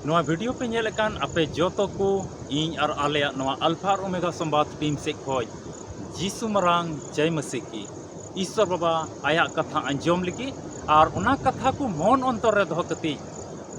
नवा वीडियो पे नेलकान आपे जोतो को इन और आले नवा अल्फा और ओमेगा संवाद टीम से खोज जीसु मरांग जय मसीह की ईश्वर बाबा आया कथा अंजम लगी और उना कथा को मन अंतर रे दोह कती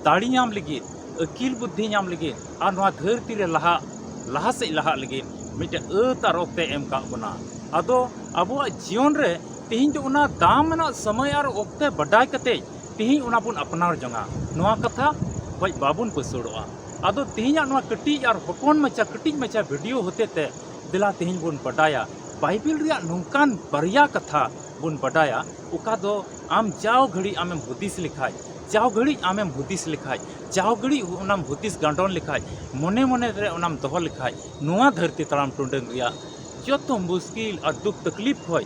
दाड़ी नाम लगी अकिल बुद्धि नाम लगी और नवा धरती रे लहा से लहा लगी मिटे तार ओक्ते एम का बना अदो अबो जीवन रे तिहिं जो उना दाम ना समय और ओक्ते बडाय कते तिहिं उना बुन अपनार जंगा नवा कथा भाई बाबुन पसुड़ोआ अदो तिहिं नवा कटी और हपन मचा कटी मचा वीडियो होते ते दिला तिहिं बुन बडाया बाइबिल रिया नुकान बरिया कथा बुन बडाया उका दो आम जाओ घड़ी आमेम हुदिस लिखाय जाओ घड़ी आमेम हुदिस लिखाय जाओ घड़ी उनाम हुदिस गांडोन लिखाय मने मने रे उनाम दोह लिखाय नुआ धरती तराम टुंडंग रिया जोतो मुश्किल और दुख तकलीफ होय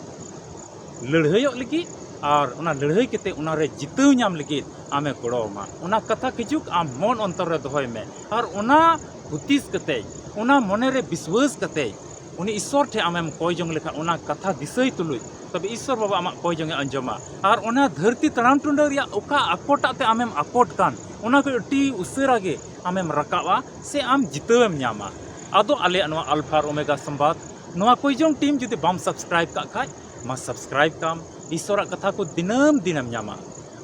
लड़हयोग लगी और उना लड़हई केते उना रे जितव नाम लगी आमे गड़ोमा उना कथा किजुक आम मन अंतर रे दोहय में और उना हुदिस कते उना मने रे विश्वास कते उनी ईश्वर ठे आमेम कोय जंग लेखा उना कथा दिसई तुलुय तबे ईश्वर बाबा आमा कोय जंगे अंजमा और उना धरती तराम टुंडा रिया उका आकोटाते आमेम आकोट कान उना को अटी उसेरा गे आमेम रकावा से आम जितवेम न्यामा आदो आले अनवा अल्फा और ओमेगा संवाद नवा कोय जंग टीम जुदी बाम सब्सक्राइब का खाय मा सब्सक्राइब काम ईश्वर कथा को दिनम दिनम न्यामा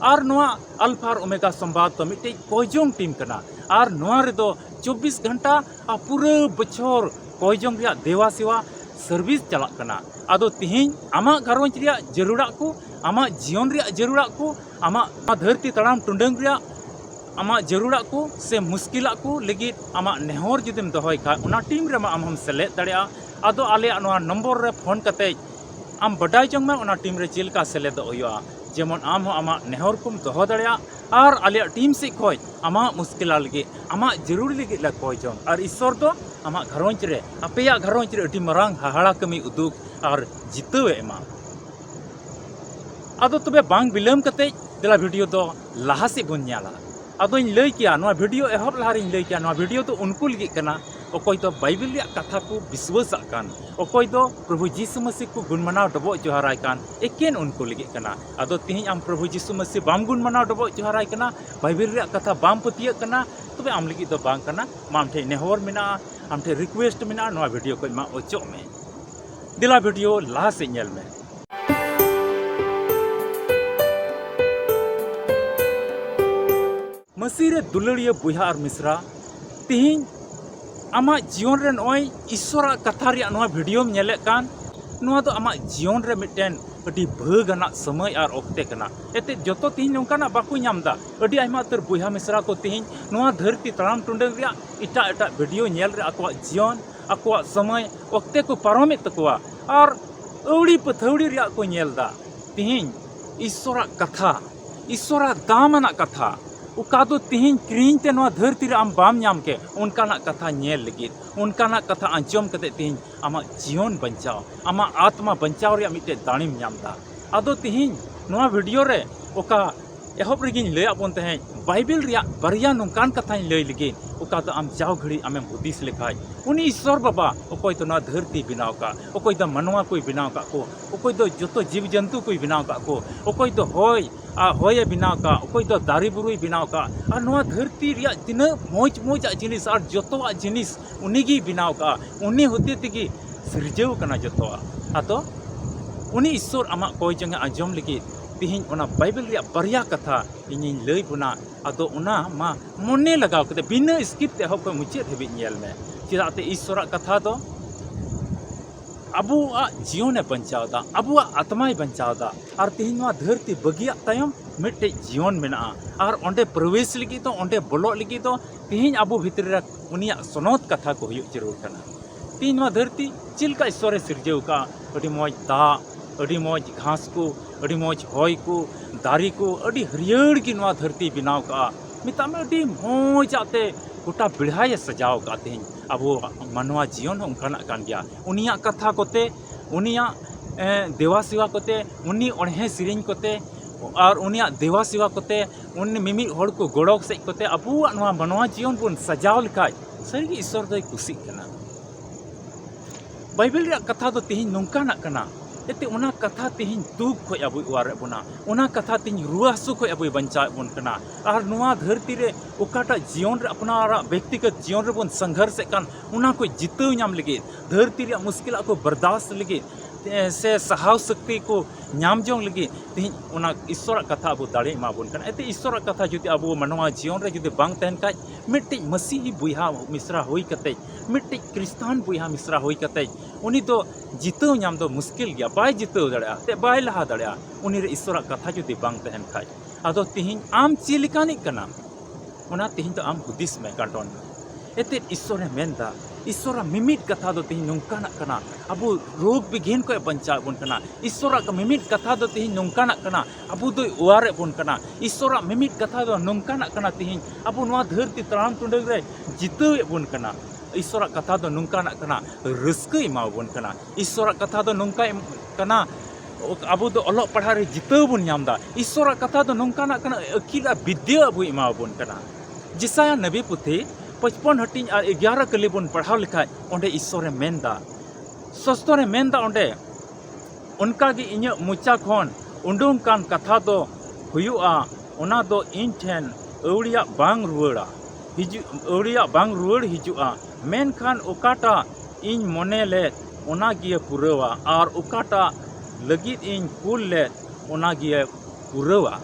और नवा अल्फा और ओमेगा संवाद तो मिटे कोय जंग टीम कना और नवा रे दो 24 घंटा आ पूरा बछर कोय जंग रिया देवा सेवा सर्विस चलाक कना आदो तिहिं आमा घरोंज रिया जरूरा को आमा जीवन रिया जरूरा को आमा धरती तड़ाम टुंडंग रिया आमा जरूरा को से मुश्किला को लगी आमा नेहर जुदिम दोहय खा उना टीम रे मा आम सेले दड़िया आदो आले नवा नंबर रे फोन कते आम बडाय जंग में उना टीम रे चिलका सेले दो होया जेमन आम हो आमा नेहर कुम दोह दड़िया और आले टीम से खोज आमा मुश्किला लगी आमा जरूरी लगी ला कोय जंग और ईश्वर दो आमा घरोंज रे अपेया घरोंज रे अटी मरांग हाहाड़ा कमी उदुग और जितवे एमा आदो तबे बांग बिलम कते दिला वीडियो दो लहा से बुन न्याला आदो इन लई किया नवा वीडियो एहब लहा रे इन लई किया नवा वीडियो तो उनको लगी कना ओकोय तो बाइबिल रे कथा को विश्वास कान ओकोय तो प्रभु यीशु मसीह को गुण मनाव डबो जोहाराय कान एकेन उनको लगी कना आदो तिहिं आम प्रभु यीशु मसीह बाम गुण मनाव डबो जोहाराय कना बाइबिल रे कथा बाम पतिया कना तबे आम लगी दो बांग कना माम ठे नेहर मिना आम ठे रिक्वेस्ट मिना नवा वीडियो को मा ओचो में दिला वीडियो लहा से नेल में मसीह रे दुलड़िया बुहा और मिश्रा तिहिं आमा जीवन रे नय ईश्वर कथा रे नवा वीडियो में नेले कान नवा तो आमा जीवन रे मिटेन अडी भागाना समय और ओक्ते कना एते जतो तिहिं नोंकाना बाकु नामदा अडी आइमा तर बुहा मिश्रा को तिहिं नवा धरती तराम टुंडंग रिया इटा इटा वीडियो नेल रे अकवा जीवन अकवा समय ओक्ते को पारमे तकवा और औड़ी पथौड़ी रिया को नेलदा तिहिं ईश्वर कथा ईश्वर दामना कथा उका दो तिहिं क्रीन ते नवा धरती रे आम बाम नाम के उनकाना कथा नेल लगी उनकाना कथा अंजम कते तिहिं आमा जीवन बंचाओ आमा आत्मा बंचाओ रे मिटे दाणिम नामदा आदो तिहिं नवा वीडियो रे ओका एहब रेगिन लय आपन तहे बाइबिल रिया बरिया नोंकान कथाइन लय लगी उका तो आम जाओ घड़ी आमेम हुदिस लेखाय उनी ईश्वर बाबा ओकोय तो नवा धरती बनाव का ओकोय तो मनवा कोई बनाव का को ओकोय तो जतो जीव जंतु कोई बनाव का को ओकोय तो होय बनाव का ओकोय तो दारी बुरुई बनाव का और नवा धरती रिया तिना मोज मोज जिनिस और जतो जिनिस उनीगी बनाव का उनी होते तिगी सिरजेव कना जतो आतो उनी ईश्वर आमा कोय जंगे आजम लगी तिहिं उना बाइबिल रिया बरिया कथा इनिं लय बुना आदो उना मा मने लगाव कते बिना स्किप ते हक मुचे हेबि नेल में चिराते ईश्वर कथा दो अबुआ जीवन बंचावदा अबुआ आत्मा बंचावदा और तिहिं नवा धरती बगिया तायम मिटे जीवन मेना और ओंडे प्रवेश लगी तो ओंडे बोलो लगी तो तिहिं अबु भितर रे उनिया सनोत कथा को हुयु जरूर कना तिहिं नवा धरती चिलका ईश्वर सिरजेव का अडी मोज दा अडी मोज घास को अडी मोज होय को दारी को अडी हरियर की नवा धरती बनाव का मिता में अडी मोज आते गोटा बिढ़ाए सजाव का तिहिं अबो मनवा जीवन उनकाना कान गया उनिया कथा कोते उनिया देवा सेवा कोते उनी ओढ़े सिरिंग कोते और उनिया देवा सेवा कोते उन मिमी होड़ को गोड़ोक से कोते अबुआ नवा मनवा जीवन बुन सजाव लिखाय सरी ईश्वर दोय खुशी कना बाइबिल रे कथा दो तिहिं नोंकाना कना एते उना कथा तिहिन दुख खोय अबुय वारे बोना उना कथा तिहिन रुआ हासु खोय अबुय बंचा बोन कना आर नुआ धरती रे ओकाटा जीवन रे अपनारा व्यक्तिगत जीवन रे बोन संघर्ष कान उना को जितव नाम लगे धरती रे मुश्किल को बर्दाश्त लगे से सहाव शक्ति को नाम जोंग लगे तिहिन उना ईश्वर कथा अबु दाड़े मा बोन कना एते ईश्वर कथा जुदि अबु मनवा जीवन रे जुदि बांग तहन का मिट्टी मसीही बुहा मिश्रा होई कते मिट्टी क्रिस्तान बुहा मिश्रा होई कते उनी तो जितव नाम दो मुश्किल गया बाय जितव दड़या ते बाय लहा दड़या उनी रे ईश्वर कथा जुदि बांग तहन खाय आदो तिहिन आम चिलिकानी कना उना तिहिन तो आम हुदिस में काटोन एते ईश्वर मेंदा ईश्वर मिमिट कथा दो तिहिन नोंकाना कना अबु रोग बिघिन को बंचा बोन कना ईश्वर का मिमिट कथा दो तिहिन नोंकाना कना अबु दो उवारे बोन कना ईश्वर मिमिट कथा दो नोंकाना कना तिहिन अबु नवा धरती तराम टुंडग रे जितव बोन कना ईश्वर कथा दो नोंकाना कना रस्के मा बोन कना ईश्वर कथा दो नोंका कना अबु दो अलोक पढ़ा रे जितव बोन नामदा ईश्वर कथा दो नोंकाना कना अकिला विद्या अबु इमा बोन कना जिसाया नबी पुथी 55 हटिंग और 11 कली बोन पढ़ाव लिखा ओंडे ईश्वरे मेंदा सस्तोरे मेंदा ओंडे उनका गी इᱧ मुचा खन उंडुंग कान कथा दो हुयुआ ओना दो इन ठेन अवड़िया बांग रुवाड़ा अवड़िया बांग रुवाड़ हिजुआ मेनखान ओकाटा इन मने ले ओना गिए पुरवा और ओकाटा लगित इन कुल ले ओना गिए पुरवा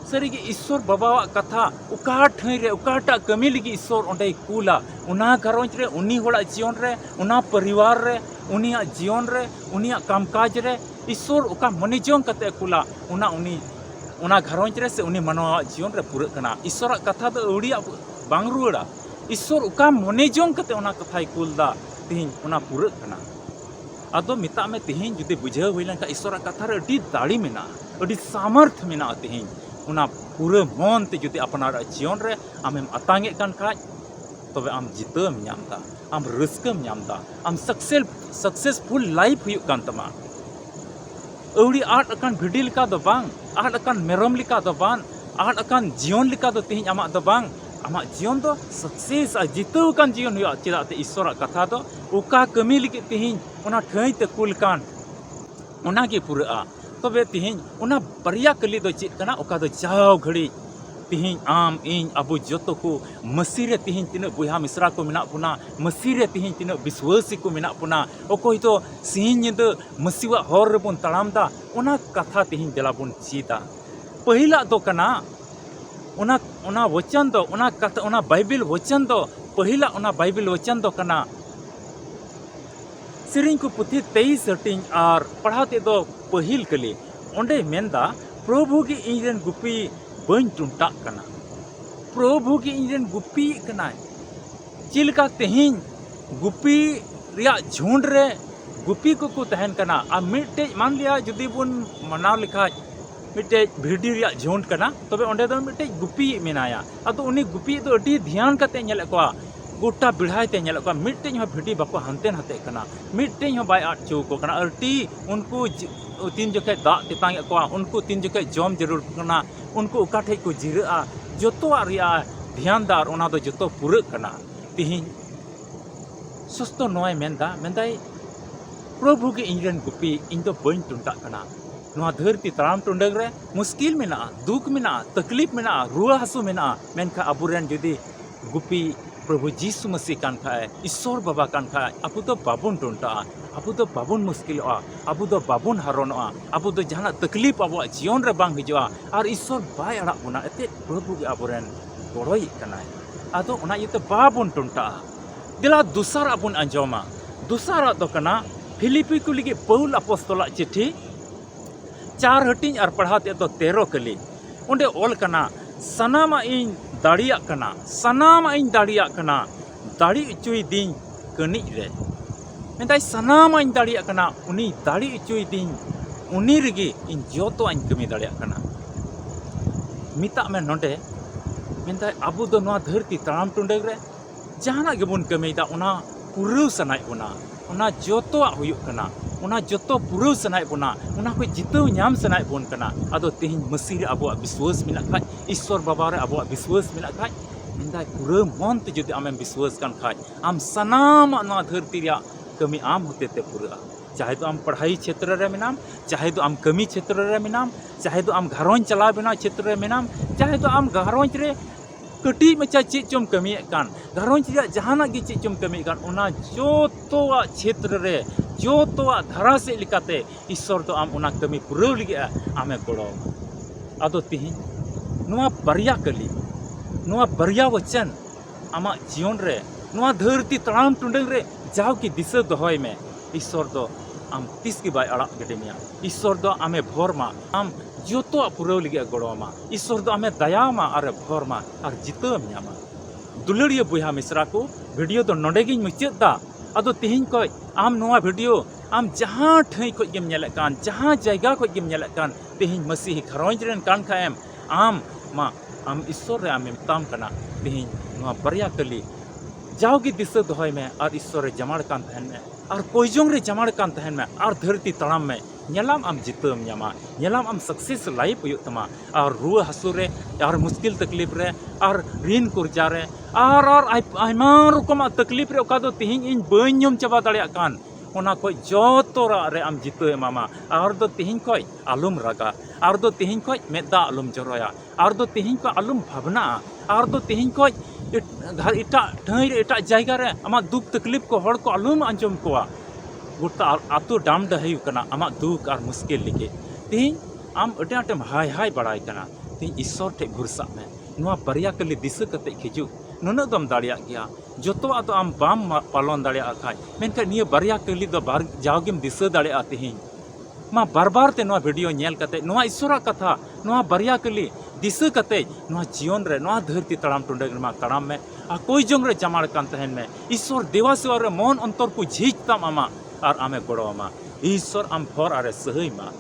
सरी ईश्वर बाबा कथा उका ठई रे उकाटा कमी लगी ईश्वर ओंडे कुला उना घरोंज रे उनी होड़ा जीवन रे उना परिवार रे उनिया जीवन रे उनिया कामकाज रे ईश्वर उका मनिजों कते कुला उना उनी उना घरोंज रे से उनी मनवा जीवन रे पूरा कना ईश्वर कथा दो अवड़िया बांग रुवाड़ा ईश्वर उका मनिजों कते उना कथाय कुलदा तिहिन उना पूरा कना आदो मिता में तिहिन जुदि बुझाव हुई लंका ईश्वर कथा रे अडी दाड़ी मेना अडी सामर्थ मेना तिहिन उना पूरा मन ते जुदि अपनार जीवन रे आमेम अतांगे कान खाज तबे आम जितम नामदा आम रस्कम नामदा आम सक्सेसफुल लाइफ हुई कान तमा अवड़ी आठ अकान भिडी लिका दो बांग आठ अकान मेरम लिका दो बांग आठ अकान जीवन लिका दो तिहिन आमा दो बांग आमा जीवन दो सक्सेस आ जितव कान जीवन हुआ चेदा ते ईश्वर कथा दो उका कमी लिके तिहिन उना ठई ते कुल कान उना गे पूरा तबे तिहिन उना बरिया कली दो चेक कना ओका दो जाव घड़ी तिहिन आम इन अबु जतो को मसीरे तिहिन तिना बुहा मिश्रा को मिना पुना मसीरे तिहिन तिना विश्वासी को मिना पुना ओकोय तो सिहिन निद मसीवा हर रेबन तड़ामदा उना कथा तिहिन देला बन चीदा पहिला दो कना उना वचन दो उना कथा उना बाइबल वचन दो पहिला उना बाइबल वचन दो कना सिरिंग को पुथी 23 हटिंग और पढ़ाते दो पहिल कली ओंडे मेंदा प्रभु की इंजन गुपी बन टुंटा कना प्रभु की इंजन गुपी कना चिलका तेहिन गुपी रिया झुंड रे गुपी को तहन कना आ मिटे मान लिया जुदी बुन मनाव लिखा मिटे भिडी रिया झुंड कना तबे ओंडे दो मिटे गुपी मेनाया अदो उनी गुपी दो अडी ध्यान कते नेल को गोटा बिढ़ाई ते नेल को मिटे हो भिडी बाको हंते हते कना मिटे हो बाय आट चौ को कना अटी उनको तीन जखे दा तेतांग को उनको तीन जखे जम जरूर कना उनको उकाठे को जिरा जतो रिया ध्यानदार ओना दो जतो पूरा कना तिहिन सस्तो नोय मेंदाई प्रभु के इंजन गुपी इन तो बन टुंटा कना नोआ धरती तराम टुंडग रे मुश्किल मेना दुख मेना तकलीफ मेना रुआ हासु मेना मेनखा अबुरेन जुदी गुपी प्रभु जीसु मसीह कान खाए ईश्वर बाबा कान खाए अबु तो बाबुन टुंटा अबु तो बाबुन मुश्किलआ अबु तो बाबुन हारोनआ अबु तो जहाना तकलीफ अबु जीवन रे बांग हिजुआ और ईश्वर बाय अड़ा बुना एते प्रभु के अबुरेन गड़ोई कनाय आदो ओना इते बाबुन टुंटा दिला दुसार अबुन अंजोमा दुसार दो कना फिलिपी को लिगे पौल अपोस्तला चिट्ठी 4 हटिंग और पढ़ाते तो 13 कली ओंडे ओल कना सनामा इन दाड़िया कना सनामा इन दाड़िया कना दाड़ी उचुई दिन कनी रे मेंदाई सनामा इन दाड़िया कना उनी दाड़ी उचुई दिन उनी रिगे इन जोतो इन कमी दाड़िया कना मिता में नोंडे मेंदाई अबु दो नोआ धरती तराम टुंडग रे जहाना गेबुन कमीदा उना पुरु सनाय उना जोतो हुयुक कना उना जोतो पुरु सनाय बुना उना को जितव नाम सनाय बुन कना अदो तिहिन मसीह अबो विश्वास मिना खाय ईश्वर बाबा रे अबो विश्वास मिना खाय मिंदा पुरु मन ते जदि आमें विश्वास कान खाय आम सनाम ना धरती रे कमी आम होते ते पुरा चाहे तो आम पढ़ाई क्षेत्र रे मेनाम, चाहे तो आम कमी क्षेत्र रे मेनाम, चाहे तो आम घरों चला बना क्षेत्र रे मेनाम, चाहे तो आम घरों रे कटी मचा चीज चम कमी कान घरों जहाना की चीज चम कमी कान उना जोतोआ क्षेत्र रे जोतोआ धारा से लिकाते ईश्वर तो आम उना कमी पुरव लगे आमे गड़ो आदो तिहिं नुआ बरिया कली नुआ बरिया वचन आमा जीवन रे नुआ धरती तड़ाम टुंडंग रे जाओ की दिशा दोहय में ईश्वर दो आम तीस की बाय अड़ा गडेमिया ईश्वर दो आमे भोरमा आम जोतो पुरव लगे गड़ोमा ईश्वर दो आमे दयामा अरे भोरमा और जितम न्यामा दुलड़िया बुहा मिश्रा को वीडियो तो नोडेगिन मुचादा अदो तिहिं को आम नुआ वीडियो आम जहाँ ठई को गेम नेले कान जहाँ जगह को गेम नेले कान तिहिं मसीही खरोंज रेन कान खाएम आम मा आम ईश्वर रे आमे ताम कना तिहिं नुआ बरिया कली जाओगी दिशा दोहय में और ईश्वर रे जमाड़ कान तहन में और कोईजोंग रे जमाड़ कान तहन में और धरती तड़ाम में नेलाम आम जितम न्यामा नेलाम आम सक्सेस लाइफ हुई तमा और रुआ हसू रे और मुश्किल तकलीफ रे और ऋण कुर्जा रे और आयमा रकम तकलीफ रे ओका दो तिहिं इन बई नियम चाबा दाड़िया कान ओना को जोतोरा रे आम जितो मामा और दो तिहिं को आलुम रागा और दो तिहिं को मेदा आलुम जरोया और दो तिहिं को आलुम भावना और दो तिहिं को इटा ढाई एटा जायगा रे आमा दुख तकलीफ को हड़ को आलुम अंजम कोआ गोटा आतो डाम डहई कना आमा दुख और मुश्किल लिखे तिहिं आम अटे आटेम हाय हाय बड़ाई कना तिहिं ईश्वर ठे भरसा में नुआ बरिया कली दिशा कते खिजु नुना दम दाड़िया गया जोतोआ तो आम बाम पालन दाड़िया खाय मेनका निया बरिया कली दो बार जाओगिम दिशा दाड़िया तिहिं मा बार बार ते नुआ वीडियो नेल कते नुआ ईश्वरा कथा नुआ बरिया कली दिशा कते नुआ जीवन रे नुआ धरती तड़ाम टुंडग मा तड़ाम में आ कोई जोंग रे जमाड़ कान तहन में ईश्वर देवा सेवा रे मन अंतर को झीज ताम आमा और आमे गड़ो आमा ईश्वर आम भर आरे सहई मा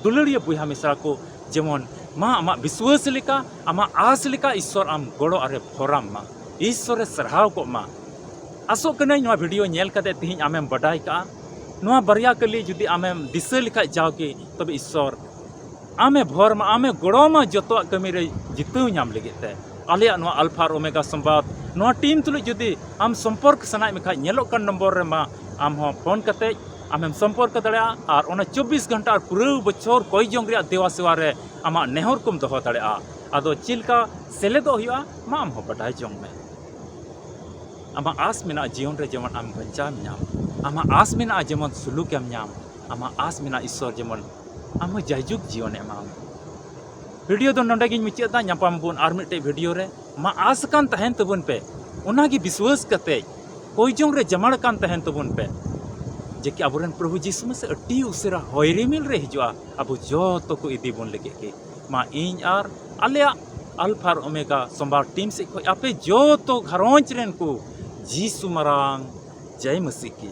दुलड़िया बुहा मिश्रा को जेमन मा आमा विश्वास लेका आमा आस लेका ईश्वर आम गड़ो आरे भराम मा ईश्वर सरहाव को मा आसो कनै नुआ वीडियो नेल कते तिहिं आमेम बडाई का नुआ बरिया कली जुदी आमेम दिशा लिखा जाओगे तब ईश्वर आमे भोर मा आमे गड़ो मा जतो कमी रे जितु नाम लगिते आलिया नुआ अल्फा और ओमेगा संवाद नुआ टीम तुलु जुदी आम संपर्क सनाय में खाय नेलो कन नंबर रे मा आम हो फोन कते आमेम संपर्क दड़िया और ओना 24 घंटा और पूरा बछर कोई जोंग रे देवा सेवा रे आमा नेहर कुम दोहो दड़िया आदो चिलका सेलेदो हुआ मा आम हो बडाय जोंग में आमा आस मेना जीवन रे जेमन आम बंचा न्याम आमा आस मेना जेमन सुलूक एम न्याम आमा आस मेना ईश्वर जेमन आम जायजुग जीवन एमाम वीडियो दो नोंडे गिन मुचादा ᱧᱟᱯᱟᱢ बन आर मिटे वीडियो रे मा आस कान तहन तबन पे ओनागी विश्वास कते कोई जोंग रे जमाड़ कान तहन तबन पे जे कि अबरन प्रभु यीशु मसीह अटी उसेरा होयरिमिल रे हिजुआ अबु जोतो को इदी बन लगे के मा इन आर आलिया अल्फा और ओमेगा संभार टीम से आपे जोतो घरोंच रेन को जीसु मरांग जय मसीह की।